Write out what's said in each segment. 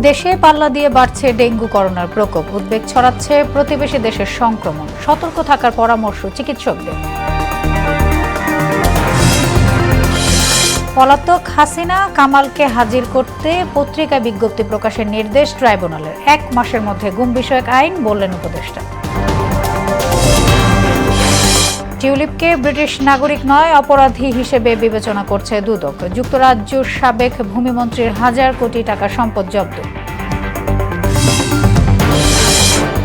দেশে পাল্লা দিয়ে বাড়ছে ডেঙ্গু করোনার প্রকোপ, উদ্বেগ ছড়াচ্ছে প্রতিবেশী দেশের সংক্রমণ, সতর্ক থাকার পরামর্শ চিকিৎসকদের। পলাতক হাসিনা কামালকে হাজির করতে পত্রিকায় বিজ্ঞপ্তি প্রকাশের নির্দেশ ট্রাইব্যুনালের। 1 মাসের মধ্যে গুম বিষয়ক আইন, বললেন উপদেষ্টা। টিউলিপকে ব্রিটিশ নাগরিক নয়, অপরাধী হিসেবে বিবেচনা করছে দুদক। যুক্তরাজ্যের সাবেক ভূমিমন্ত্রীর 1000 কোটি টাকা সম্পদ জব্দ।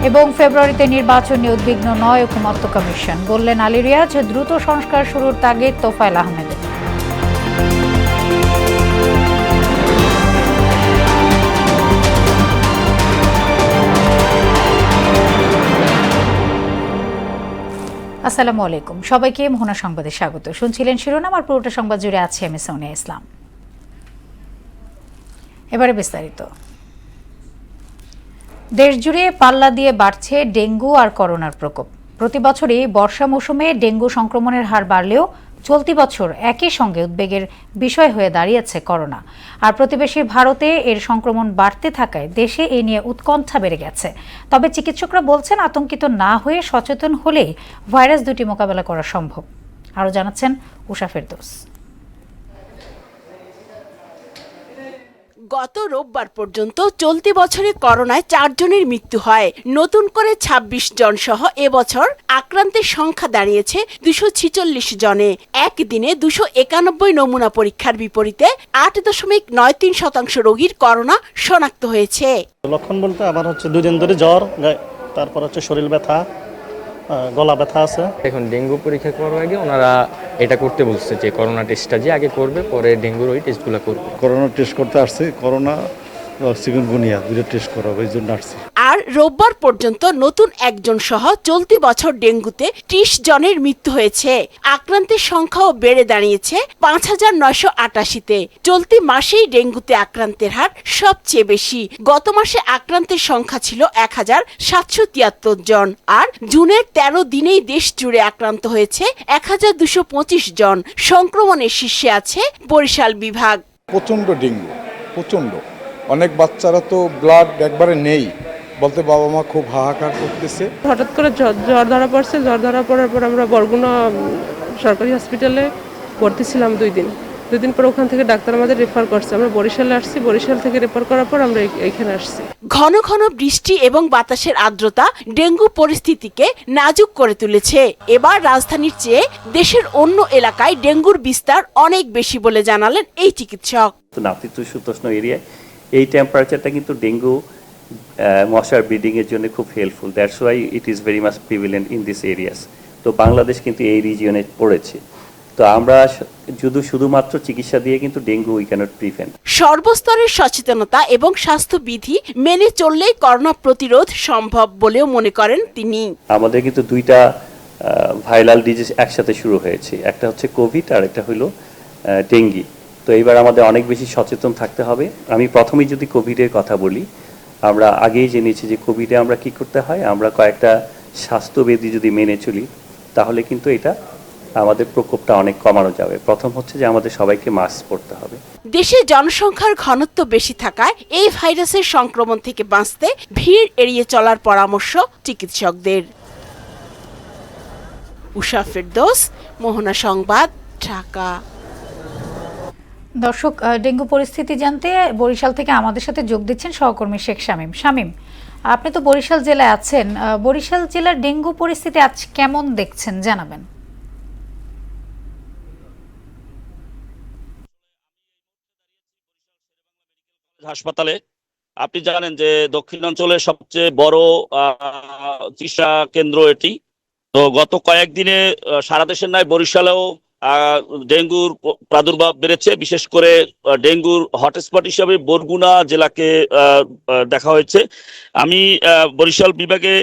এবং ফেব্রুয়ারিতে নির্বাচন নিয়ে উদ্বিগ্ন নয় ঐকমত্য কমিশন, বললেন আলী রিয়াজ। দ্রুত সংস্কার শুরুর তাগিদ তোফায়েল আহমেদের। আসসালামু আলাইকুম, সবাইকে মোহনা সংবাদে স্বাগত। শুনছিলেন শিরোনাম, আর পুরোটা সংবাদ জুড়ে আছে আমি সোনিয়া ইসলাম। এবারে বিস্তারিত। দেশ জুড়ে পাল্লা দিয়ে বাড়ছে ডেঙ্গু আর করোনার প্রকোপ। প্রতি বছরই বর্ষা মৌসুমে ডেঙ্গু সংক্রমণের হার বাড়লেও চলতি বছর একই সঙ্গে উদ্বেগের বিষয় হয়ে দাঁড়িয়েছে করোনা। আর প্রতিবেশী ভারতে এর সংক্রমণ বাড়তে থাকায় দেশে এ নিয়ে উৎকণ্ঠা বেড়ে গেছে। তবে চিকিৎসকরা বলছেন, আতঙ্কিত না হয়ে সচেতন হলেই ভাইরাস দুটি মোকাবেলা করা সম্ভব। আরও জানাচ্ছেন উষা ফেরদৌস। গত রোববার পর্যন্ত চলতি বছরে করোনায় 4 জনের মৃত্যু হয়। নতুন করে 26 জন সহ এবছর আক্রান্তের সংখ্যা দাঁড়িয়েছে 246 জনে। একদিনে 291 নমুনা পরীক্ষার বিপরীতে 8.93% রোগীর করোনা শনাক্ত হয়েছে। লক্ষণ বলতে আমার 2 দিন ধরে জ্বর, তারপর শরীর ব্যথা, গলা ব্যথা আছে। এখন ডেঙ্গু পরীক্ষা করার আগে ওনারা এটা করতে বলছে যে করোনা টেস্টটা যে আগে করবে, পরে ডেঙ্গুর ওই টেস্টগুলো করবে। করোনা টেস্ট করতে আসছে, করোনা চিকুনগুনিয়া দুটো টেস্ট করাবো, এই জন্য আসছে। আর রোববার পর্যন্ত নতুন 1 জন সহ চলতি বছর ডেঙ্গুতে 30 জনের মৃত্যু হয়েছে। আক্রান্তের সংখ্যাও বেড়ে দাঁড়িয়েছে 5988-তে। চলতি মাসেই ডেঙ্গুতে আক্রান্তের হার সবচেয়ে বেশি। গত মাসে আক্রান্তের সংখ্যা ছিল 1773 জন। আর জুনের 13 দিনেই দেশ জুড়ে আক্রান্ত হয়েছে 1225 জন। সংক্রমণের শীর্ষে আছে বরিশাল বিভাগ। প্রচণ্ড ডেঙ্গু, প্রচণ্ড। অনেক বাচ্চারা তো ব্লাড একবারে নেই, বলতে বাবা মা খুব হাহাকার করতেছে। হঠাৎ করে জ্বর ধরা পড়ছে। জ্বর ধরা পড়ার পর আমরা বরগুনা সরকারি হসপিটালে ভর্তি ছিলাম 2 দিন। 2 দিন পর ওখান থেকে ডাক্তার আমাদের রেফার করছে। আমরা বরিশালে আসছি, বরিশাল থেকে রেফার করার পর আমরা এইখানে আসছি। ঘন ঘন বৃষ্টি এবং বাতাসের আর্দ্রতা ডেঙ্গু পরিস্থিতিকে নাজুক করে তুলেছে। এবার রাজধানীর চেয়ে দেশের অন্য এলাকায় ডেঙ্গুর বিস্তার অনেক বেশি বলে জানালেন এই চিকিৎসক। নাতিশীতোষ্ণ এরিয়ায় এই টেম্পারেচারটা কিন্তু ডেঙ্গু মশার ব্রিডিং এর জন্য খুব helpful. That's why it is very much prevalent in this areas. তো বাংলাদেশ কিন্তু এই রিজিয়নে পড়েছে। তো আমরা শুধুমাত্র চিকিৎসা দিয়ে কিন্তু ডেঙ্গু উই ক্যানট প্রিভেন্ট। সর্বস্তরের সচেতনতা এবং স্বাস্থ্যবিধি মেনে চললেই করোনা প্রতিরোধ সম্ভব বলেও মনে করেন তিনি। আমাদের কিন্তু 2টা ভাইরাল ডিজিজ একসাথে শুরু হয়েছে, একটা হচ্ছে কোভিড আর একটা হলো ডেঙ্গি। তো এইবার আমাদের অনেক বেশি সচেতন থাকতে হবে। আমি প্রথমেই যদি কোভিডের কথা বলি, আমরা আগেই জেনেছি যে কোভিডে আমরা কি করতে হয়। আমরা কয়েকটা স্বাস্থ্যবিধি যদি মেনে চলি তাহলে কিন্তু এটা আমাদের প্রকোপটা অনেক কমানো যাবে। প্রথম হচ্ছে যে আমাদের সবাইকে মাস্ক পরতে হবে। দেশে জনসংখ্যার ঘনত্ব বেশি থাকায় এই ভাইরাসের সংক্রমণ থেকে বাঁচতে ভিড় এড়িয়ে চলার পরামর্শ চিকিৎসকদের। উষা ফেরদৌস, মোহনা সংবাদ, ঢাকা। দর্শক, ডেঙ্গু পরিস্থিতি জানতে বরিশাল থেকে আমাদের সাথে যোগ দিচ্ছেন সহকর্মী শেখ শামীম। শামীম, আপনি তো বরিশাল জেলায় আছেন, বরিশাল জেলার ডেঙ্গু পরিস্থিতি আজ কেমন দেখছেন জানাবেন। হাসপাতালে আপনি জানেন যে দক্ষিণাঞ্চলের সবচেয়ে বড় চিকিৎসা কেন্দ্র এটি। তো গত কয়েকদিনে সারা দেশের ন্যায় বরিশালেও ডেঙ্গুর প্রাদুর্ভাব বেড়েছে। বিশেষ করে ডেঙ্গুর হটস্পট হিসাবে বরগুনা জেলাকে দেখা হয়েছে। আমি বরিশাল বিভাগে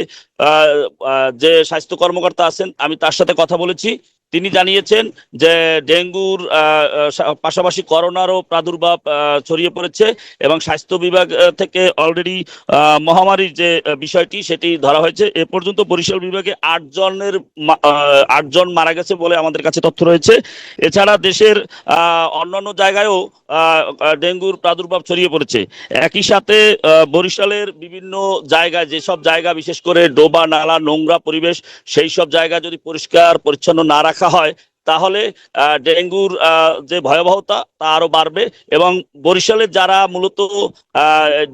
যে স্বাস্থ্য কর্মকর্তা আছেন, আমি তার সাথে কথা বলেছি। তিনি জানিয়েছেন যে ডেঙ্গুর পাশাপাশি করোনারও প্রাদুর্ভাব ছড়িয়ে পড়েছে এবং স্বাস্থ্য বিভাগ থেকে অলরেডি মহামারীর যে বিষয়টি সেটি ধরা হয়েছে। এ পর্যন্ত বরিশাল বিভাগে 8 জন মারা গেছে বলে আমাদের কাছে তথ্য রয়েছে। এছাড়া দেশের অন্যান্য জায়গায়ও ডেঙ্গুর প্রাদুর্ভাব ছড়িয়ে পড়েছে। একই সাথে বরিশালের বিভিন্ন জায়গায়, যেসব জায়গা বিশেষ করে ডোবা নালা নোংরা পরিবেশ, সেই সব জায়গা যদি পরিষ্কার পরিচ্ছন্ন না রাখা হয় তাহলে ডেঙ্গুর যে ভয়াবহতা তা আরো বাড়বে। এবং বরিশালের যারা মূলত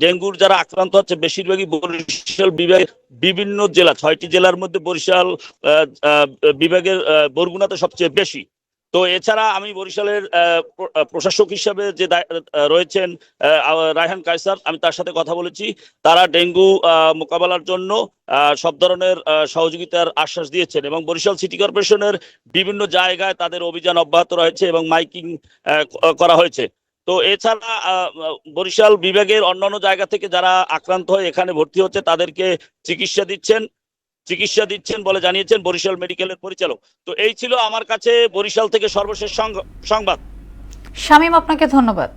ডেঙ্গুর যারা আক্রান্ত হচ্ছে বেশিরভাগই বরিশাল বিভাগের বিভিন্ন জেলা, 6টি জেলার মধ্যে বরিশাল বিভাগের বরগুনাতে সবচেয়ে বেশি। তো এছাড়া আমি বরিশালের প্রশাসক হিসাবে যে রয়েছেন রায়হান কায়সার, আমি তার সাথে কথা বলেছি। তারা ডেঙ্গু মোকাবেলার জন্য সব ধরনের সহযোগিতার আশ্বাস দিয়েছেন এবং বরিশাল সিটি কর্পোরেশনের বিভিন্ন জায়গায় তাদের অভিযান অব্যাহত রয়েছে এবং মাইকিং করা হয়েছে। তো এছাড়া বরিশাল বিভাগের অন্যান্য জায়গা থেকে যারা আক্রান্ত হয়ে এখানে ভর্তি হচ্ছে তাদেরকে চিকিৎসা দিচ্ছেন বলে জানিয়েছেন বরিশাল মেডিকেলের পরিচালক। তো এই ছিল আমার কাছে বরিশাল থেকে সর্বশেষ সংবাদ। শামীম, আপনাকে ধন্যবাদ।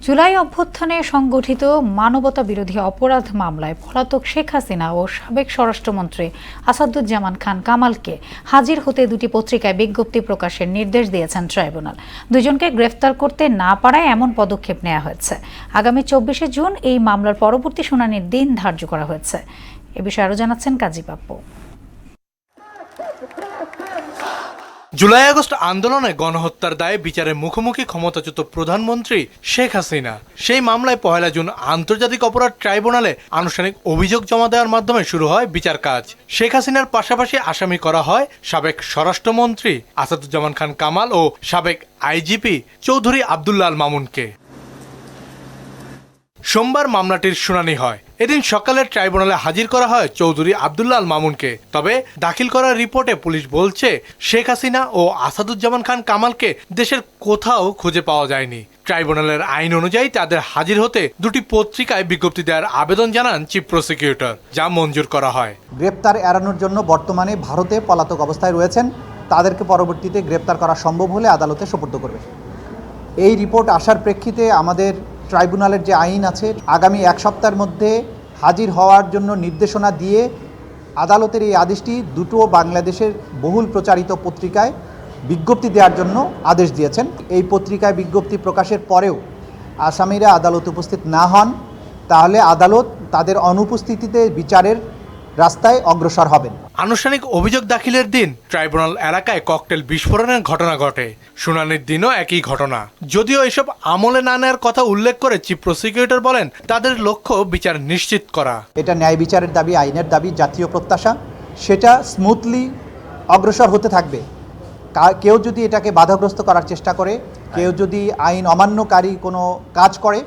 জুলাই অভ্যুত্থানে সংগঠিত মানবতা বিরোধী অপরাধ মামলায় পলাতক শেখ হাসিনা ও সাবেক স্বরাষ্ট্রমন্ত্রী আসাদুজ্জামান খান কামালকে হাজির হতে দুটি পত্রিকায় বিজ্ঞপ্তি প্রকাশের নির্দেশ দিয়েছেন ট্রাইব্যুনাল। দুজনকে গ্রেফতার করতে না পারায় এমন পদক্ষেপ নেওয়া হয়েছে। আগামী 24শে জুন এই মামলার পরবর্তী শুনানির দিন ধার্য করা হয়েছে। এ বিষয়ে আরো জানাচ্ছেন কাজী পাপ্পু। জুলাই আগস্ট আন্দোলনে গণহত্যার দায়ে বিচারের মুখোমুখি ক্ষমতাচ্যুত প্রধানমন্ত্রী শেখ হাসিনা, সেই মামলায় 1 জুন আন্তর্জাতিক অপরাধ ট্রাইব্যুনালে আনুষ্ঠানিক অভিযোগ জমা দেওয়ার মাধ্যমে শুরু হয় বিচার কাজ। শেখ হাসিনার পাশাপাশি আসামি করা হয় সাবেক স্বরাষ্ট্রমন্ত্রী আসাদুজ্জামান খান কামাল ও সাবেক আইজিপি চৌধুরী আব্দুল্লাহ আল মামুনকে। সোমবার মামলাটির শুনানি হয়। এদিন সকালে ট্রাইব্যুনালে হাজির করা হয় চৌধুরী আব্দুল্লাহ আল মামুনকে। তবে দাখিল করা রিপোর্টে পুলিশ বলছে শেখ হাসিনা ও আসাদুজ্জামান খান কামালকে দেশের কোথাও খুঁজে পাওয়া যায়নি। ট্রাইব্যুনালের আইন অনুযায়ী তাদের হাজির হতে দুটি পত্রিকায় বিজ্ঞপ্তি দেওয়ার আবেদন জানান চিফ প্রসিকিউটর, যা মঞ্জুর করা হয়। গ্রেপ্তার এড়ানোর জন্য বর্তমানে ভারতে পলাতক অবস্থায় রয়েছেন, তাদেরকে পরবর্তীতে গ্রেপ্তার করা সম্ভব হলে আদালতে সোপর্দ করবে। এই রিপোর্ট আসার প্রেক্ষিতে আমাদের ট্রাইব্যুনালের যে আইন আছে, আগামী 1 সপ্তাহের মধ্যে হাজির হওয়ার জন্য নির্দেশনা দিয়ে আদালতের এই আদেশটি দুটো বাংলাদেশের বহুল প্রচারিত পত্রিকায় বিজ্ঞপ্তি দেওয়ার জন্য আদেশ দিয়েছেন। এই পত্রিকায় বিজ্ঞপ্তি প্রকাশের পরেও আসামিরা আদালতে উপস্থিত না হন তাহলে আদালত তাদের অনুপস্থিতিতে বিচারের রাস্তায় অগ্রসর হবেন। আনুষ্ঠানিক অভিযোগ দাখিলের দিন ট্রাইব্যুনাল এলাকায় ককটেল বিস্ফোরণের ঘটনা ঘটে। শুনানির দিনও একই ঘটনা। যদিও এসব আমলে না নেওয়ার কথা উল্লেখ করে চিফ প্রসিকিউটর বলেন তাদের লক্ষ্য বিচার নিশ্চিত করা। এটা ন্যায় বিচারের দাবি, আইনের দাবি, জাতীয় প্রত্যাশা, সেটা স্মুথলি অগ্রসর হতে থাকবে। কেউ যদি এটাকে বাধাগ্রস্ত করার চেষ্টা করে, কেউ যদি আইন অমান্যকারী কোনো কাজ করে,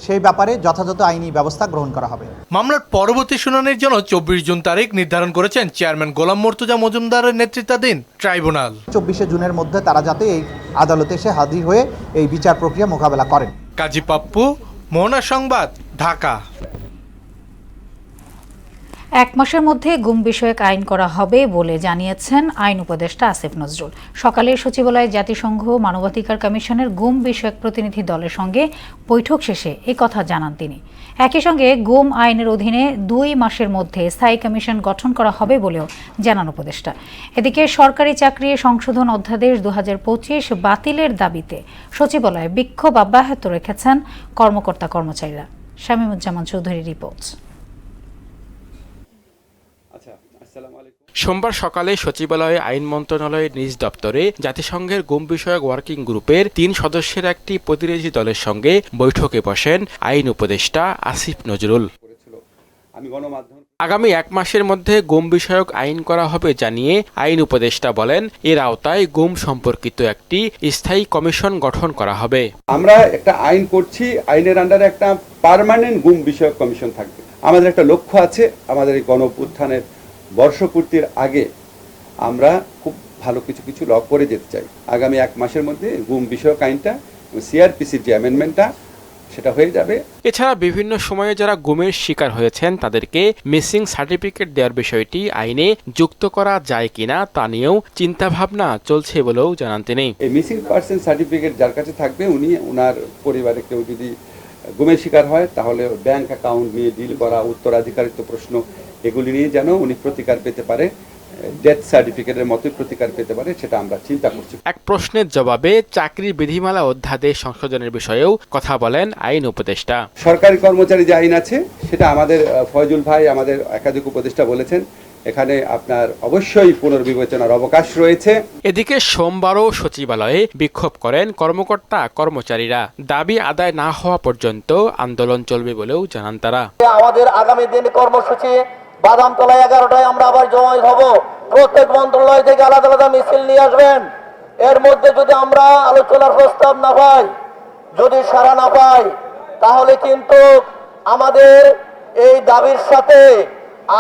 সেই ব্যাপারে যথাযথ আইনি ব্যবস্থা গ্রহণ করা হবে। মামলার পরবর্তী শুনানির জন্য 24 জুন তারিখ নির্ধারণ করেছেন চেয়ারম্যান গোলাম মর্তুজা মজুমদারের নেতৃত্বাধীন ট্রাইব্যুনাল। 24শে জুনের মধ্যে তারা যাতে এই আদালতে এসে হাজির হয়ে এই বিচার প্রক্রিয়া মোকাবেলা করেন। কাজী পাপ্পু, মোহনা সংবাদ, ঢাকা। 1 মাসের মধ্যে গুম বিষয়ক আইন করা হবে বলে জানিয়েছেন আইন উপদেষ্টা আসিফ নজরুল। সকালে সচিবালয়ে জাতিসংঘ মানবাধিকার কমিশনের গুম বিষয়ক প্রতিনিধি দলের সঙ্গে বৈঠক শেষে এই কথা জানান তিনি। একই সঙ্গে গুম আইনের অধীনে 2 মাসের মধ্যে স্থায়ী কমিশন গঠন করা হবে বলেও জানান উপদেষ্টা। এদিকে সরকারি চাকরি সংশোধন অধ্যাদেশ 2025 বাতিলের দাবিতে সচিবালয়ে বিক্ষোভ অব্যাহত রেখেছেন কর্মকর্তা কর্মচারীরা। শামীমুজ্জামান চৌধুরীর রিপোর্ট। সোমবার সকালে সচিবালয়ে আইন মন্ত্রণালয়ের নিজ দপ্তরে জাতিসংঘের গুম বিষয়ক ওয়ার্কিং গ্রুপের 3 সদস্যের একটি প্রতিনিধি দলের সঙ্গে বৈঠকে বসেন আইন উপদেষ্টা আসিফ নজরুল। আগামী 1 মাসের মধ্যে গুম বিষয়ক আইন করা হবে জানিয়ে আইন উপদেষ্টা বলেন এর আওতায় গুম সম্পর্কিত একটি স্থায়ী কমিশন গঠন করা হবে। আমরা একটা আইন করছি, আইনের আন্ডারে একটা পার্মানেন্ট গুম বিষয়ক কমিশন থাকবে। আমাদের একটা লক্ষ্য আছে, আমাদের এই গণঅভ্যুত্থানের বর্ষপূর্তির আগে আমরা খুব ভালো কিছু ল করে যেতে চাই। আগামী 1 মাসের মধ্যে গুম বিষয়ক আইনটা, সিআরপিসির যে অ্যামেন্ডমেন্টটা সেটা হয়ে যাবে। এছাড়া বিভিন্ন সময়ে যারা গুমের শিকার হয়েছেন তাদেরকে মিসিং সার্টিফিকেট দেওয়ার বিষয়টি আইনে যুক্ত করা যায় কিনা তা নিয়েও চিন্তাভাবনা চলছে বলেও জানান তিনি। এই মিসিং পার্সন সার্টিফিকেট যার কাছে থাকবে উনি ওনার পরিবারে কেউ যদি গুমের শিকার হয় তাহলে ব্যাংক অ্যাকাউন্ট নিয়ে ডিল করা, উত্তরাধিকারিত্ব প্রশ্ন, এগুলি নিয়ে যেন উনি প্রতিকার পেতে পারে, ডেথ সার্টিফিকেটের মতোই প্রতিকার পেতে পারে, সেটা আমরা চিন্তা করছি। এক প্রশ্নের জবাবে চাকরি বিধিমালা অধ্যাদেশ সংশোধনের বিষয়েও কথা বলেন আইন উপদেষ্টা। সরকারি কর্মচারী যে আইন আছে সেটা আমাদের ফয়জুল ভাই, আমাদের একাধিক উপদেষ্টা বলেছেন এখানে আপনার অবশ্যই পুনর্বিবেচনার অবকাশ রয়েছে। এদিকে সোমবারও সচিবালয়ে বিক্ষোভ করেন কর্মকর্তা কর্মচারীরা। দাবি আদায় না হওয়া পর্যন্ত আন্দোলন চলবে বলেও জানান তারা। আমাদের আগামী দিন কর্মসূচি বাদামতলায় 11টায় আমরা আবার জমায়েত হব। প্রত্যেক মন্ত্রণালয় থেকে আলাদা আলাদা মিছিল নিয়ে আসবেন। এর মধ্যে যদি আমরা আলোচনার প্রস্তাব না পাই, যদি সাড়া না পাই, তাহলে কিন্তু আমাদের এই দাবির সাথে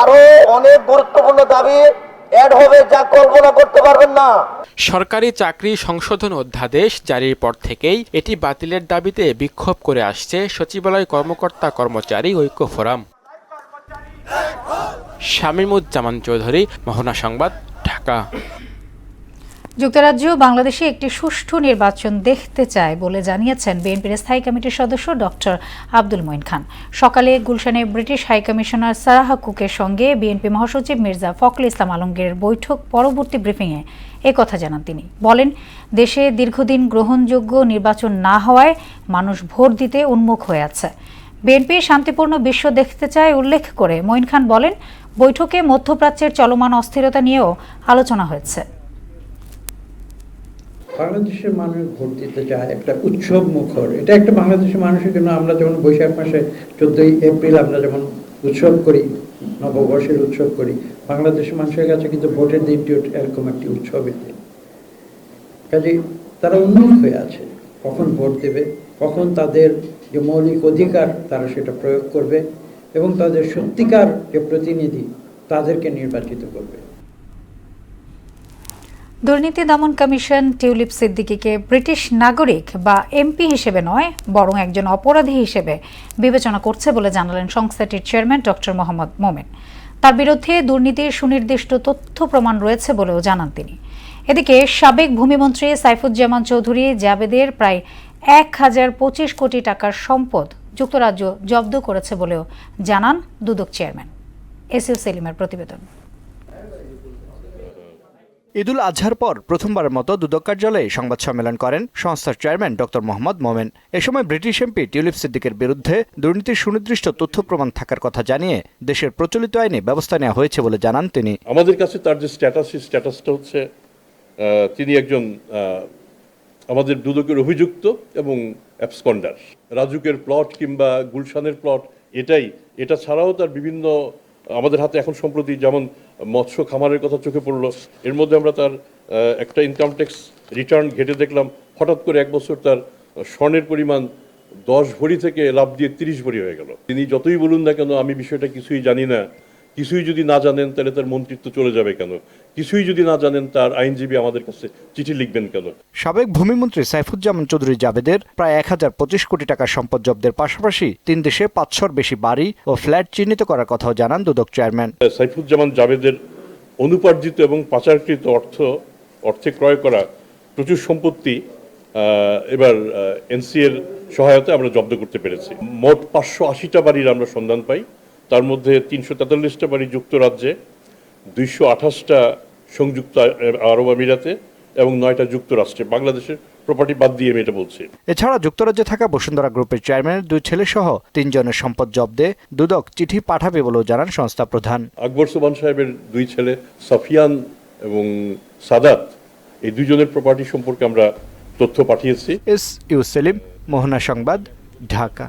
আরো অনেক গুরুত্বপূর্ণ দাবি অ্যাড হবে, যা কল্পনা করতে পারবেন না। সরকারি চাকরি সংশোধন অধ্যাদেশ জারির পর থেকেই এটি বাতিলের দাবিতে বিক্ষোভ করে আসছে সচিবালয় কর্মকর্তা কর্মচারী ঐক্য ফোরাম। শামীমুজ্জামান চৌধুরী, মোহনা সংবাদ, ঢাকা। যুক্তরাজ্য বাংলাদেশে একটি সুষ্ঠু নির্বাচন দেখতে চায় বলে জানিয়েছেন বিএনপির স্থায়ী কমিটির সদস্য ডক্টর আব্দুল মঈন খান। সকালে গুলশানে ব্রিটিশ হাইকমিশনার সারাহ কুকের সঙ্গে বিএনপি মহাসচিব মির্জা ফখরুল ইসলাম আলমগীরের বৈঠক পরবর্তী ব্রিফিংয়ে একথা জানান তিনি। বলেন, দেশে দীর্ঘদিন গ্রহণযোগ্য নির্বাচন না হওয়ায় মানুষ ভোট দিতে উন্মুখ হয়ে আছে। বিএনপি শান্তিপূর্ণ বিশ্ব দেখতে চায় উল্লেখ করে মঈন খান বলেন, বৈঠকে মধ্যপ্রাচ্যের চলমান অস্থিরতা নিয়েও আলোচনা হয়েছে। বাংলাদেশের মানুষ ভোট দিতে চায় একটা উৎসব মুখর, এটা একটা বাংলাদেশের মানুষের জন্য। আমরা যেমন বৈশাখ মাসে 14ই এপ্রিল আমরা যেমন উৎসব করি, নববর্ষের উৎসব করি, বাংলাদেশের মানুষের কাছে কিন্তু ভোটের দিনটি এরকম একটি উৎসবের দিন। কাজেই তারা উন্মুখ হয়ে আছে কখন ভোট দেবে, কখন তাদের যে মৌলিক অধিকার তারা সেটা প্রয়োগ করবে এবং তাদের সত্যিকার যে প্রতিনিধি তাদেরকে নির্বাচিত করবে। দুর্নীতি দমন কমিশন টিউলিপ সিদ্দিকীকে ব্রিটিশ নাগরিক বা এমপি হিসেবে নয়, বরং একজন অপরাধী হিসেবে বিবেচনা করছে বলে জানালেন সংস্থাটির চেয়ারম্যান ডক্টর মোহাম্মদ মোমেন। তার বিরুদ্ধে দুর্নীতির সুনির্দিষ্ট তথ্য প্রমাণ রয়েছে বলেও জানান তিনি। এদিকে সাবেক ভূমিমন্ত্রী সাইফুজ্জামান চৌধুরী জাবেদের প্রায় 1025 কোটি টাকার সম্পদ যুক্তরাজ্য জব্দ করেছে বলেও জানান দুদক চেয়ারম্যান। এসইউ সেলিমের প্রতিবেদন। ঈদুল আজহার পর প্রথমবারের মতো দুদক কার্যালয়ে সংবাদ সম্মেলন করেন সংস্থার চেয়ারম্যান ডক্টর মোহাম্মদ মোমেন। এ সময় ব্রিটিশ এমপি টিউলিপ সিদ্দিকের বিরুদ্ধে দুর্নীতির সুনির্দিষ্ট তথ্য প্রমাণ থাকার কথা জানিয়ে দেশের প্রচলিত আইনে ব্যবস্থা নেওয়া হয়েছে বলে জানান তিনি। আমাদের কাছে তার যে স্ট্যাটাসটা হচ্ছে তিনি একজন আমাদের দুদকের অভিযুক্ত এবং অ্যাবসকন্ডার। রাজুকের প্লট কিংবা গুলশানের প্লট এটা ছাড়াও তার বিভিন্ন আমাদের হাতে এখন সম্প্রতি যেমন মৎস্য খামারের কথা চোখে পড়লো, এর মধ্যে আমরা তার একটা ইনকাম ট্যাক্স রিটার্ন ঘেটে দেখলাম হঠাৎ করে এক বছর তার স্বর্ণের পরিমাণ 10 ভরি থেকে লাভ দিয়ে 30 ভরি হয়ে গেল। তিনি যতই বলুন না কেন আমি বিষয়টা কিছুই জানি না, কিছুই যদি না জানেন তাহলে তার মন্ত্রিত্ব চলে যাবে কেন, কিছুই যদি না জানেন তার আইনজীবী আমাদের কাছে চিঠি লিখবেন কেন। সাবেক ভূমিমন্ত্রী সাইফুজ্জামান চৌধুরী জাবেদের প্রায় 1025 কোটি টাকার সম্পদ জব্দের পাশাপাশি 3 দেশে 500 বেশি বাড়ি ও ফ্ল্যাট চিহ্নিত করার কথাও জানান দুদক চেয়ারম্যান। সাইফুজ্জামান জাবেদের অনুপার্জিত এবং পাচারকৃত অর্থে ক্রয় করা প্রচুর সম্পত্তি এবার এনসি এর সহায়তায় আমরা জব্দ করতে পেরেছি। মোট 580টা বাড়ির আমরা সন্ধান পাই, তার মধ্যে 343টা বাড়ি যুক্তরাজ্যে, 228টা সংযুক্ত আরব আমিরাতে এবং 9টা যুক্তরাষ্ট্রে। বাংলাদেশের প্রপার্টি বাদ দিয়ে আমি এটা বলছি। এছাড়া যুক্তরাজ্যে থাকা বসুন্ধরা গ্রুপের চেয়ারম্যানের 2 ছেলে সহ 3 জনের সম্পদ জব্দে দুদক চিঠি পাঠাবে বলেও জানান সংস্থা প্রধান। আকবর সোবহান সাহেবের 2 ছেলে সাফিয়ান এবং সাদাত, এই 2 জনের প্রপার্টি সম্পর্কে আমরা তথ্য পাঠিয়েছি। এসইউ সেলিম, মোহনা সংবাদ, ঢাকা।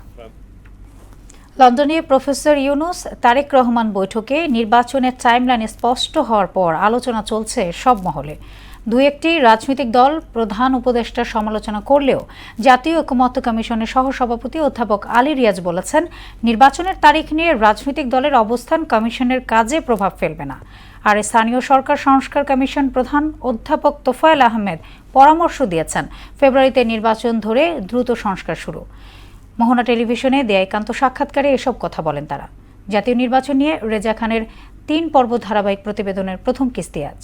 লন্ডনে প্রফেসর ইউনুস তারেক রহমান বৈঠকে নির্বাচনের টাইমলাইন স্পষ্ট হওয়ার পর আলোচনা চলছে সব মহলে। 2-1টি রাজনৈতিক দল প্রধান উপদেষ্টার সমালোচনা করলেও জাতীয় ঐকমত্য কমিশনের সহসভাপতি অধ্যাপক আলী রিয়াজ বলেছেন, নির্বাচনের তারিখ নিয়ে রাজনৈতিক দলের অবস্থান কমিশনের কাজে প্রভাব ফেলবে না। আর স্থানীয় সরকার সংস্কার কমিশন প্রধান অধ্যাপক তোফায়েল আহমেদ পরামর্শ দিয়েছেন ফেব্রুয়ারিতে নির্বাচন ধরে দ্রুত সংস্কার শুরু। মোহনা টেলিভিশনে দেয়া একান্ত সাক্ষাৎকারে এসব কথা বলেন তারা। জাতীয় নির্বাচন নিয়ে রেজা খানের 3 পর্ব ধারাবাহিক প্রতিবেদনের প্রথম কিস্তি আজ।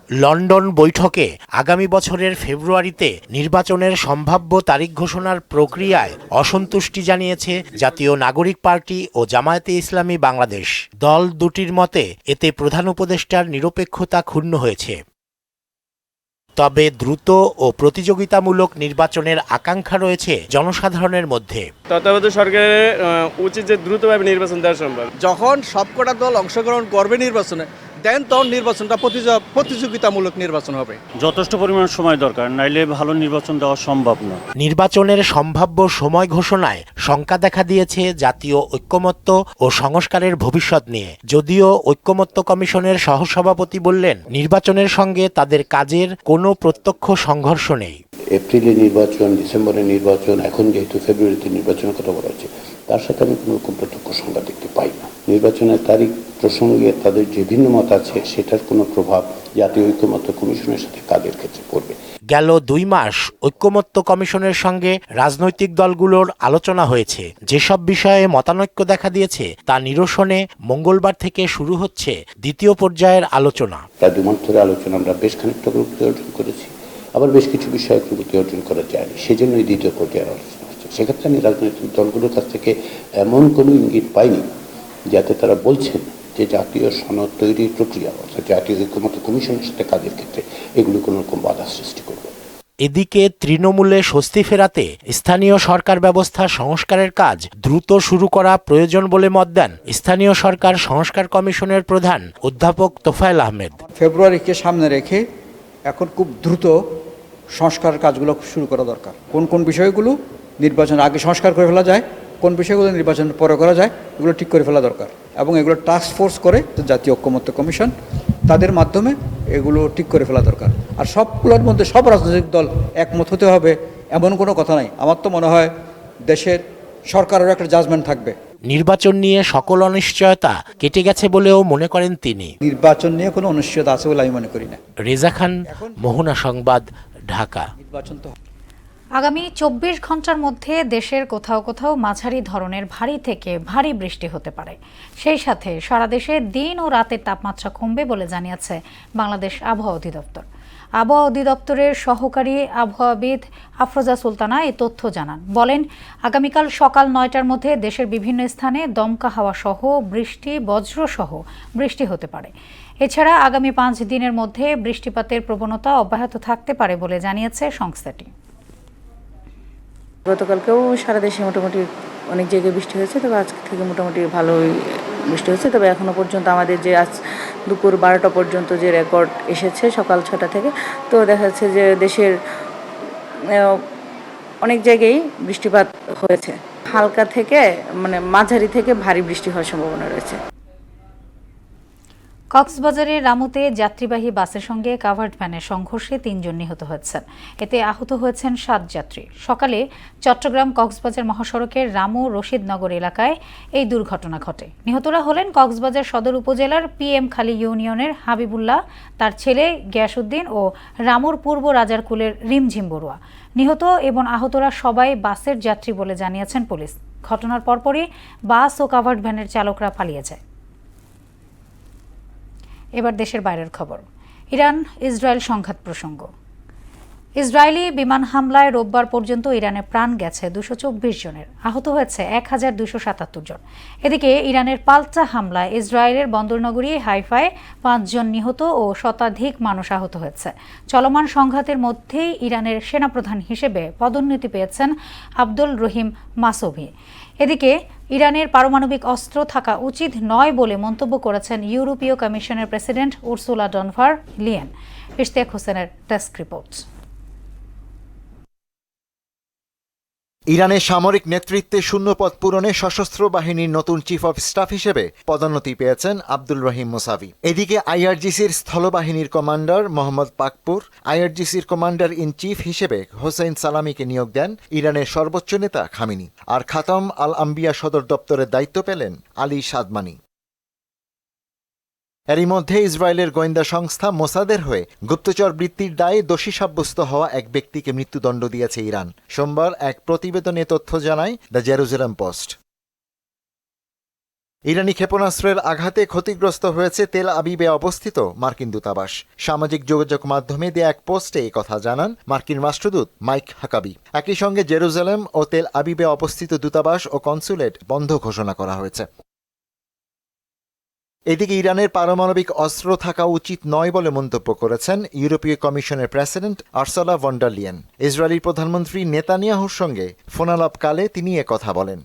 লন্ডন বৈঠকে আগামী বছরের ফেব্রুয়ারিতে নির্বাচনের সম্ভাব্য তারিখ ঘোষণার প্রক্রিয়ায় অসন্তুষ্টি জানিয়েছে জাতীয় নাগরিক পার্টি ও জামায়াতে ইসলামী বাংলাদেশ। দল দুটির মতে এতে প্রধান উপদেষ্টার নিরপেক্ষতা ক্ষুণ্ণ হয়েছে। তবে দ্রুত ও প্রতিযোগিতামূলক নির্বাচনের আকাঙ্ক্ষা রয়েছে জনসাধারণের মধ্যে। তত্ত্বাবধায়ক সরকারের উচিত যে দ্রুতভাবে নির্বাচন দেওয়া সম্ভব। যখন সবকটা দল অংশগ্রহণ করবে নির্বাচনে, দেন তখন নির্বাচনটা প্রতিযোগিতামূলক নির্বাচন হবে। যথেষ্ট পরিমাণ সময় দরকার, নাইলে ভালো নির্বাচন দেওয়া সম্ভব না। নির্বাচনের সম্ভাব্য সময় ঘোষণায় শঙ্কা দেখা দিয়েছে জাতীয় ঐক্যমত্য ও সংস্কারের ভবিষ্যৎ নিয়ে। যদিও ঐক্যমত্য কমিশনের সহসভাপতি বললেন, নির্বাচনের সঙ্গে তাদের কাজের কোনো প্রত্যক্ষ সংঘর্ষ নেই। এপ্রিলে নির্বাচন, ডিসেম্বরে নির্বাচন, এখন যেহেতু ফেব্রুয়ারিতে নির্বাচনের কথা বলা হচ্ছে, তার সাথে আমি কোনো রকম প্রত্যক্ষ সংঘাত দেখতে পাই না। নির্বাচনের তারিখ প্রসঙ্গে তাদের যে ভিন্ন মত আছে, সেটার কোনো প্রভাব জাতীয় ঐক্যমত্য কমিশনের সাথে কাজের ক্ষেত্রে পড়বে। গেল 2 মাস ঐক্যমত্য কমিশনের সঙ্গে রাজনৈতিক দলগুলোর আলোচনা হয়েছে। যেসব বিষয়ে মতানৈক্য দেখা দিয়েছে তা নিরসনে মঙ্গলবার থেকে শুরু হচ্ছে দ্বিতীয় পর্যায়ের আলোচনা। প্রায় 2 মাস ধরে আলোচনা আমরা বেশ খানিকটা অগ্রগতি অর্জন করেছি, আবার বেশ কিছু বিষয়ে অগ্রগতি অর্জন করা যায়নি, সেজন্যই দ্বিতীয় পর্যায়ের আলোচনা হচ্ছে। সেক্ষেত্রে আমি রাজনৈতিক দলগুলোর কাছ থেকে এমন কোনো ইঙ্গিত পাইনি যাতে তারা বলছেন যে জাতীয় সনদ তৈরির প্রক্রিয়া, অর্থাৎ জাতীয় ঐক্যমত্য কমিশনের সাথে কাজের ক্ষেত্রে এগুলি কোনো রকম বাধা সৃষ্টি করবে। এদিকে তৃণমূলে স্বস্তি ফেরাতে স্থানীয় সরকার ব্যবস্থা সংস্কারের কাজ দ্রুত শুরু করা প্রয়োজন বলে মত দেন স্থানীয় সরকার সংস্কার কমিশনের প্রধান অধ্যাপক তোফায়েল আহমেদ। ফেব্রুয়ারিকে সামনে রেখে এখন খুব দ্রুত সংস্কার কাজগুলো শুরু করা দরকার। কোন কোন বিষয়গুলো নির্বাচনের আগে সংস্কার করে ফেলা যায়, কোন বিষয়গুলো নির্বাচনের পরে করা যায়, এগুলো ঠিক করে ফেলা দরকার। এবং এগুলো টাস্ক ফোর্স করে জাতীয় ঐক্যমত্য কমিশন, তাদের মাধ্যমে এগুলো ঠিক করে ফেলা দরকার। আর সবগুলোর মধ্যে সব রাজনৈতিক দল একমত হতে হবে এমন কোনো কথা নাই। আমার তো মনে হয় দেশের সরকারেরও একটা জাজমেন্ট থাকবে। নির্বাচন নিয়ে সকল অনিশ্চয়তা কেটে গেছে বলেও মনে করেন তিনি। নির্বাচন নিয়ে কোনো অনিশ্চয়তা আছে বলে আমি মনে করি না। রেজা খান, মোহনা সংবাদ, ঢাকা। নির্বাচন তো আগামী 24 ঘন্টার মধ্যে দেশের কোথাও কোথাও মাঝারি ধরনের ভারী থেকে ভারী বৃষ্টি হতে পারে। সেই সাথে সারা দেশে দিন ও রাতের তাপমাত্রা কমবে বলে জানিয়েছে বাংলাদেশ আবহাওয়া অধিদপ্তর। আবহাওয়া অধিদপ্তরের সহকারী আবহাওয়াবিদ আফরোজা সুলতানা এই তথ্য জানান। বলেন, আগামীকাল সকাল 9টার মধ্যে দেশের বিভিন্ন স্থানে দমকা হাওয়া সহ বৃষ্টি, বজ্র সহ বৃষ্টি হতে পারে। এছাড়া আগামী 5 দিনের মধ্যে বৃষ্টিপাতের প্রবণতা অব্যাহত থাকতে পারে বলে জানিয়েছে সংস্থাটি। গতকালকেও সারা দেশে মোটামুটি অনেক জায়গায় বৃষ্টি হয়েছে, তবে আজকে থেকে মোটামুটি ভালোই বৃষ্টি হচ্ছে। তবে এখনও পর্যন্ত আমাদের যে আজ দুপুর 12টা পর্যন্ত যে রেকর্ড এসেছে সকাল 6টা থেকে, তো দেখা যাচ্ছে যে দেশের অনেক জায়গায় বৃষ্টিপাত হয়েছে। হালকা থেকে মাঝারি থেকে ভারী বৃষ্টি হওয়ার সম্ভাবনা রয়েছে। কক্সবাজারের রামুতে যাত্রীবাহী বাসের সঙ্গে কাভার্ড ভ্যানের সংঘর্ষে 3 জন নিহত হয়েছেন। এতে আহত হয়েছেন 7 যাত্রী। সকালে চট্টগ্রাম কক্সবাজার মহাসড়কের রামু রশিদনগর এলাকায় এই দুর্ঘটনা ঘটে। নিহতরা হলেন কক্সবাজার সদর উপজেলার PM খালী ইউনিয়নের হাবিবুল্লাহ, তার ছেলে গিয়াসউদ্দিন ও রামুর পূর্ব রাজারকুলের রিমঝিম বড়ুয়া। নিহত এবং আহতরা সবাই বাসের যাত্রী বলে জানিয়েছেন পুলিশ। ঘটনার পরপরই বাস ও কাভার্ড ভ্যানের চালকরা পালিয়ে যায়। এবার দেশের বাইরের খবর। ইরান ইসরায়েল সংঘাত প্রসঙ্গ। ইসরায়েলি বিমান হামলায় রোববার পর্যন্ত ইরানে প্রাণ গেছে 224 জনের, আহত হয়েছে 1277 জন। এদিকে ইরানের পাল্টা হামলায় ইসরায়েলের বন্দরনগরী হাইফায় 5 জন নিহত ও শতাধিক মানুষ আহত হয়েছে। চলমান সংঘাতের মধ্যেই ইরানের সেনাপ্রধান হিসেবে পদোন্নতি পেয়েছেন আব্দুল রহিম মাসোভি। এদিকে ইরানের পারমাণবিক অস্ত্র থাকা উচিত নয় বলে মন্তব্য করেছেন ইউরোপীয় কমিশনের প্রেসিডেন্ট উর্সুলা ডন ভার লিয়েন। ইশতিয়াক হোসেনের ডেস্ক রিপোর্ট। ইরানের সামরিক নেতৃত্বে শূন্যপদ পূরণে সশস্ত্র বাহিনীর নতুন চিফ অফ স্টাফ হিসেবে পদোন্নতি পেয়েছেন আব্দুল রহিম মুসাভি। এদিকে আইআরজিসির স্থলবাহিনীর কমান্ডার মোহাম্মদ পাকপুর, আইআরজিসির কমান্ডার ইন চিফ হিসেবে হোসেইন সালামিকে নিয়োগ দেন ইরানের সর্বোচ্চ নেতা খামিনি। আর খাতাম আল আম্বিয়া সদর দপ্তরের দায়িত্ব পেলেন আলী সাদমানি। এরই মধ্যে ইসরায়েলের গোয়েন্দা সংস্থা মোসাদের হয়ে গুপ্তচর বৃত্তির দায়ে দোষী সাব্যস্ত হওয়া এক ব্যক্তিকে মৃত্যুদণ্ড দিয়েছে ইরান। সোমবার এক প্রতিবেদনে তথ্য জানায় দ্য জেরুজালেম পোস্ট। ইরানি ক্ষেপণাস্ত্রের আঘাতে ক্ষতিগ্রস্ত হয়েছে তেল আবিবে অবস্থিত মার্কিন দূতাবাস। সামাজিক যোগাযোগ মাধ্যমে দেয়া এক পোস্টে এই কথা জানান মার্কিন রাষ্ট্রদূত মাইক হাকাবি। একই সঙ্গে জেরুজালেম ও তেল আবিবে অবস্থিত দূতাবাস ও কনসুলেট বন্ধ ঘোষণা করা হয়েছে। এদিকে ইরানের পারমাণবিক অস্ত্র থাকা উচিত নয় বলে মন্তব্য করেছেন ইউরোপীয় কমিশনের president Ursula von der Leyen. Israeli প্রধানমন্ত্রী নেতানিয়াহুর সঙ্গে ফোনালাপকালে তিনি একথা বলেন।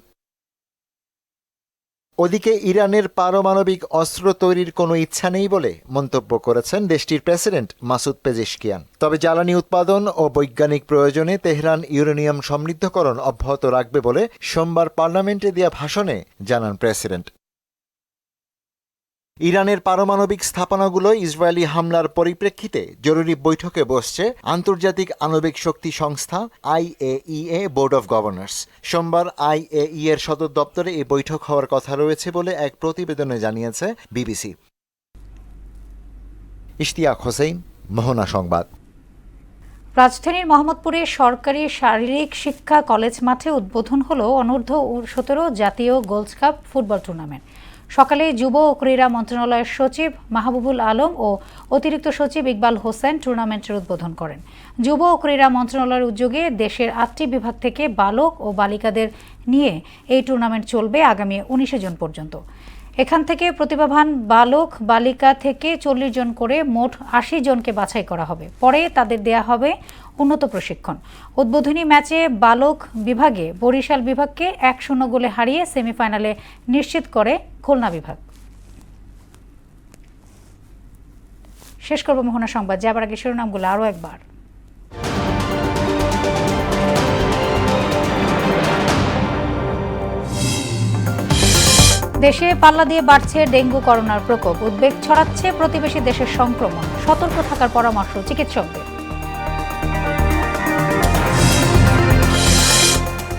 ওদিকে ইরানের পারমাণবিক অস্ত্র তৈরির কোনো ইচ্ছা নেই বলে মন্তব্য করেছেন দেশটির প্রেসিডেন্ট মাসুদ পেজেশকিয়ান। তবে জ্বালানি উৎপাদন ও বৈজ্ঞানিক প্রয়োজনে তেহরান ইউরেনিয়াম সমৃদ্ধকরণ অব্যাহত রাখবে বলে সোমবার পার্লামেন্টে দেয়া ভাষণে জানান প্রেসিডেন্ট। ইরানের পারমাণবিক স্থাপনাগুলো ইসরায়েলি হামলার পরিপ্রেক্ষিতে জরুরি বৈঠকে বসছে আন্তর্জাতিক আণবিক শক্তি সংস্থা IAEA বোর্ড অব গভর্নর্স। সোমবার IAEA এর সদর দপ্তরে এই বৈঠক হওয়ার কথা রয়েছে বলে এক প্রতিবেদনে জানিয়েছে বিবিসি। ইশতিয়াক হোসেন, মোহনা সংবাদ। রাজধানীর মোহাম্মদপুরে সরকারি শারীরিক শিক্ষা কলেজ মাঠে উদ্বোধন হলো অনূর্ধ্ব-17 জাতীয় গোল্ড কাপ ফুটবল টুর্নামেন্ট। সকালে যুব ও ক্রীড়া মন্ত্রণালয়ের সচিব মাহবুবুল আলম ও অতিরিক্ত সচিব ইকবাল হোসেন টুর্নামেন্টের উদ্বোধন করেন। যুব ও ক্রীড়া মন্ত্রণালয়ের উদ্যোগে দেশের 8টি বিভাগ থেকে বালক ও বালিকাদের নিয়ে এই টুর্নামেন্ট চলবে আগামী 19 জুন পর্যন্ত। এখান থেকে প্রতিভাবান বালক বালিকা থেকে 40 জন করে মোট 80 জনকে বাছাই করা হবে। পরে তাদের দেয়া হবে উন্নত প্রশিক্ষণ। উদ্বোধনী ম্যাচে বালক বিভাগে বরিশাল বিভাগকে 1-0 গোলে হারিয়ে সেমিফাইনালে নিশ্চিত করে খুলনা বিভাগ। শেষ করব মোহনা সংবাদ, যাবার আগে শিরোনামগুলো আরও একবার। দেশে পাল্লা দিয়ে বাড়ছে ডেঙ্গু করোনার প্রকোপ, উদ্বেগ ছড়াচ্ছে প্রতিবেশী দেশের সংক্রমণ, সতর্ক থাকার পরামর্শ চিকিৎসকদের।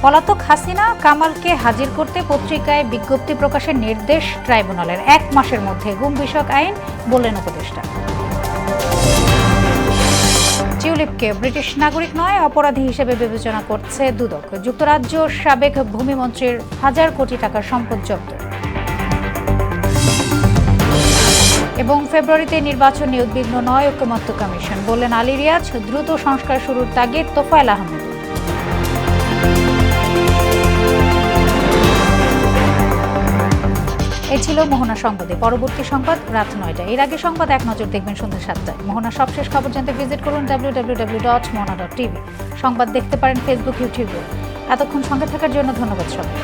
পলাতক হাসিনা কামালকে হাজির করতে পত্রিকায় বিজ্ঞপ্তি প্রকাশের নির্দেশ ট্রাইব্যুনালের। 1 মাসের মধ্যে গুম বিষয়ক আইন, বললেন উপদেষ্টা। টিউলিপকে ব্রিটিশ নাগরিক নয় অপরাধী হিসেবে বিবেচনা করছে দুদক। যুক্তরাজ্য সাবেক ভূমিমন্ত্রীর 1000 কোটি টাকার সম্পদ জব্দ। এবং ফেব্রুয়ারিতে নির্বাচন নিয়ে উদ্বিগ্ন নয় ঐকমত্য কমিশন, বললেন আলী রিয়াজ। দ্রুত সংস্কার শুরুর তাগিদ তোফায়েল আহমেদ। এই ছিল মোহনা সংবাদে। পরবর্তী সংবাদ রাত 9টায়। এর আগে সংবাদ এক নজর দেখবেন সন্ধ্যা 7টায়। মোহনা সবশেষ খবর জানতে ভিজিট করুন www.mohana.tv। সংবাদ দেখতে পারেন ফেসবুক, ইউটিউবে। এতক্ষণ সঙ্গে থাকার জন্য ধন্যবাদ সবাই।